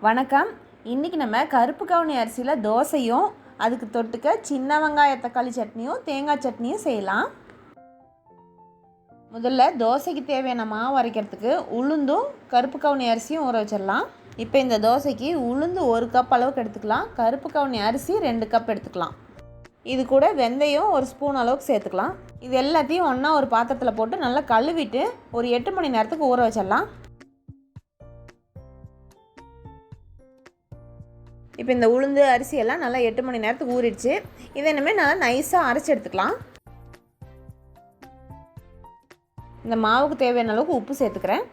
வணக்கம். இன்றைக்கி நம்ம கருப்பு கவுனி அரிசியில் தோசையும் அதுக்கு தொட்டுக்க சின்ன வெங்காய தக்காளி சட்னியும் தேங்காய் சட்னியும் செய்யலாம். முதல்ல தோசைக்கு தேவையான மாவு அரைக்கிறதுக்கு உளுந்தும் கருப்பு கவுனி அரிசியும் ஊற வச்சிடலாம். இப்போ இந்த தோசைக்கு உளுந்து 1 கப் அளவுக்கு எடுத்துக்கலாம். கருப்பு கவுனி அரிசி 2 கப் எடுத்துக்கலாம். இது கூட வெந்தயம் 1 ஸ்பூன் அளவுக்கு சேர்த்துக்கலாம். இது எல்லாத்தையும் ஒன்றா ஒரு பாத்திரத்தில் போட்டு நல்லா கழுவிட்டு ஒரு 8 மணி நேரத்துக்கு ஊற வச்சிடலாம். இப்போ இந்த உளுந்து அரிசியெல்லாம் நல்லா 8 மணி நேரத்துக்கு ஊறிடுச்சு. இதை இனிமேல் நல்லா நைஸாக அரைச்சி எடுத்துக்கலாம். இந்த மாவுக்கு தேவையான அளவுக்கு உப்பு சேர்த்துக்கிறேன்.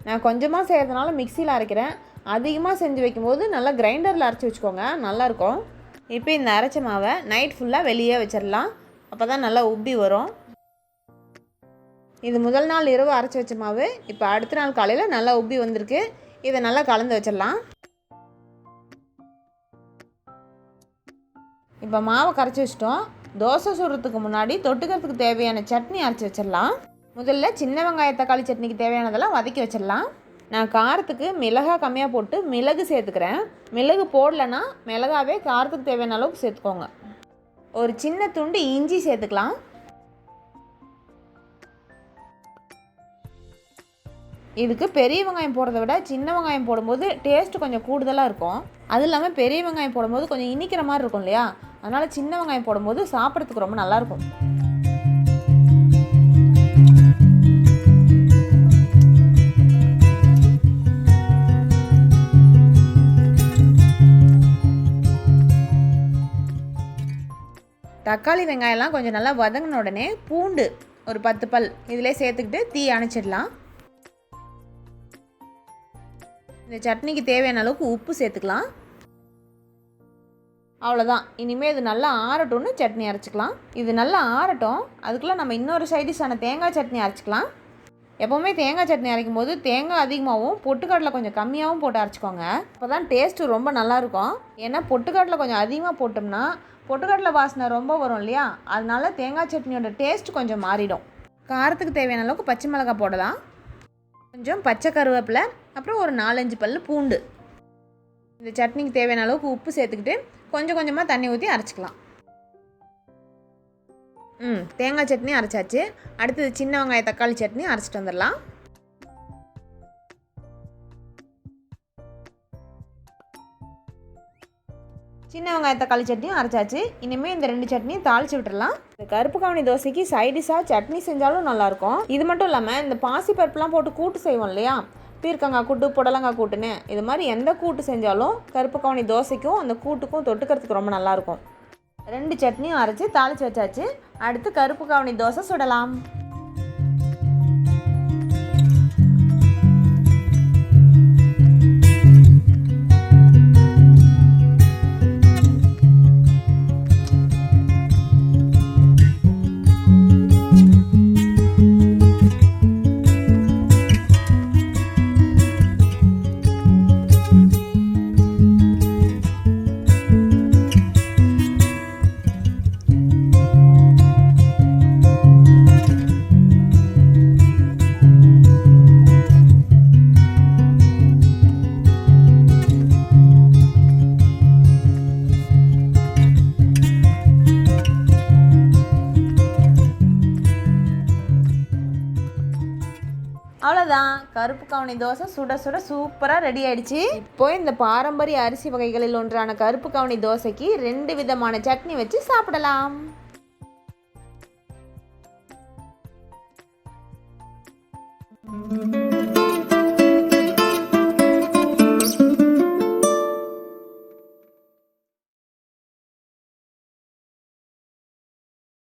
நான் கொஞ்சமாக செய்கிறதுனால மிக்சியில் அரைக்கிறேன். அதிகமாக செஞ்சு வைக்கும்போது நல்லா கிரைண்டரில் அரைச்சி வச்சுக்கோங்க, நல்லாயிருக்கும். இப்போ இந்த அரைச்ச மாவை நைட் ஃபுல்லாக வெளியே வச்சிடலாம். அப்போ தான் நல்லா உப்பி வரும். இது முதல் நாள் இரவு அரைச்சி வச்ச மாவு இப்போ அடுத்த நாள் காலையில் நல்லா உப்பி வந்திருக்கு. இதை நல்லா கலந்து வச்சிடலாம். இப்போ மாவை கரைச்சி வச்சிட்டோம். தோசை சுடுறதுக்கு முன்னாடி தொட்டுக்கிறதுக்கு தேவையான சட்னி அரைச்சி வச்சிடலாம். முதல்ல சின்ன வெங்காய தக்காளி சட்னிக்கு தேவையானதெல்லாம் வதக்கி வச்சிடலாம். நான் காரத்துக்கு மிளகாய் கம்மியாக போட்டு மிளகு சேர்த்துக்கிறேன். மிளகு போடலைன்னா மிளகாவே காரத்துக்கு தேவையான அளவுக்கு சேர்த்துக்கோங்க. ஒரு சின்ன துண்டு இஞ்சி சேர்த்துக்கலாம். இதுக்கு பெரிய வெங்காயம் போடுறத விட சின்ன வெங்காயம் போடும்போது டேஸ்ட்டு கொஞ்சம் கூடுதலாக இருக்கும். அது இல்லாமல் பெரிய வெங்காயம் போடும்போது கொஞ்சம் இனிக்கிற மாதிரி இருக்கும் இல்லையா, அதனால் சின்ன வெங்காயம் போடும்போது சாப்பிட்றதுக்கு ரொம்ப நல்லாயிருக்கும். தக்காளி வெங்காயம்லாம் கொஞ்சம் நல்லா வதங்கின உடனே பூண்டு ஒரு 10 பல் இதிலே சேர்த்துக்கிட்டு தீ அணைச்சிடலாம். இந்த சட்னிக்கு தேவையான அளவுக்கு உப்பு சேர்த்துக்கலாம். அவ்வளோதான். இனிமேல் இது நல்லா ஆறட்டும்னு சட்னி அரைச்சிக்கலாம். இது நல்லா ஆறட்டும். அதுக்குள்ளே நம்ம இன்னொரு சைடிஷான தேங்காய் சட்னி அரைச்சிக்கலாம். எப்போவுமே தேங்காய் சட்னி அரைக்கும் போது தேங்காய் அதிகமாகவும் பொட்டுக்கடலை கொஞ்சம் கம்மியாகவும் போட்டு அரைச்சிக்கோங்க. அப்போ தான் டேஸ்ட்டு ரொம்ப நல்லாயிருக்கும். ஏன்னா பொட்டுக்கடலை கொஞ்சம் அதிகமாக போட்டோம்னா பொட்டுக்கடலை வாசனை ரொம்ப வரும் இல்லையா, அதனால தேங்காய் சட்னியோட டேஸ்ட் கொஞ்சம் மாறிடும். காரத்துக்கு தேவையான அளவுக்கு பச்சை மிளகாய் போடலாம். கொஞ்சம் பச்சை கருவேப்பிலை, அப்புறம் ஒரு 4-5 பல் பூண்டு. இந்த சட்னிக்கு தேவையான அளவுக்கு உப்பு சேர்த்துக்கிட்டு கொஞ்சம் கொஞ்சமாக தண்ணி ஊற்றி அரைச்சிக்கலாம். தேங்காய் சட்னி அரைச்சாச்சு. அடுத்தது சின்ன வெங்காய தக்காளி சட்னி அரைச்சிட்டு வந்துடலாம். சின்ன வெங்காய தக்காளி சட்னியும் அரைச்சாச்சு. இனிமேல் இந்த 2 சட்னியும் தாளித்து விட்டுடலாம். இந்த கருப்பு கவுனி தோசைக்கு சைடிஷாக சட்னி செஞ்சாலும் நல்லாயிருக்கும். இது மட்டும் இல்லாமல் இந்த பாசி பருப்புலாம் போட்டு கூட்டு செய்வோம் இல்லையா, பீர்க்கங்காய் கூட்டு, புடலங்காய் கூட்டுன்னு, இது மாதிரி எந்த கூட்டு செஞ்சாலும் கருப்பு கவுனி தோசைக்கும் அந்த கூட்டுக்கும் தொட்டுக்கிறதுக்கு ரொம்ப நல்லாயிருக்கும். 2 சட்னியும் அரைச்சி தாளித்து வச்சாச்சு. அடுத்து கருப்பு கவுனி தோசை சுடலாம். அவ்வளோதான். கருப்பு கவுனி தோசை சுட சுட சூப்பராக ரெடி ஆயிடுச்சு. இப்போ இந்த பாரம்பரிய அரிசி வகைகளில் ஒன்றான கருப்பு கவுனி தோசைக்கு 2 விதமான சட்னி வச்சு சாப்பிடலாம்.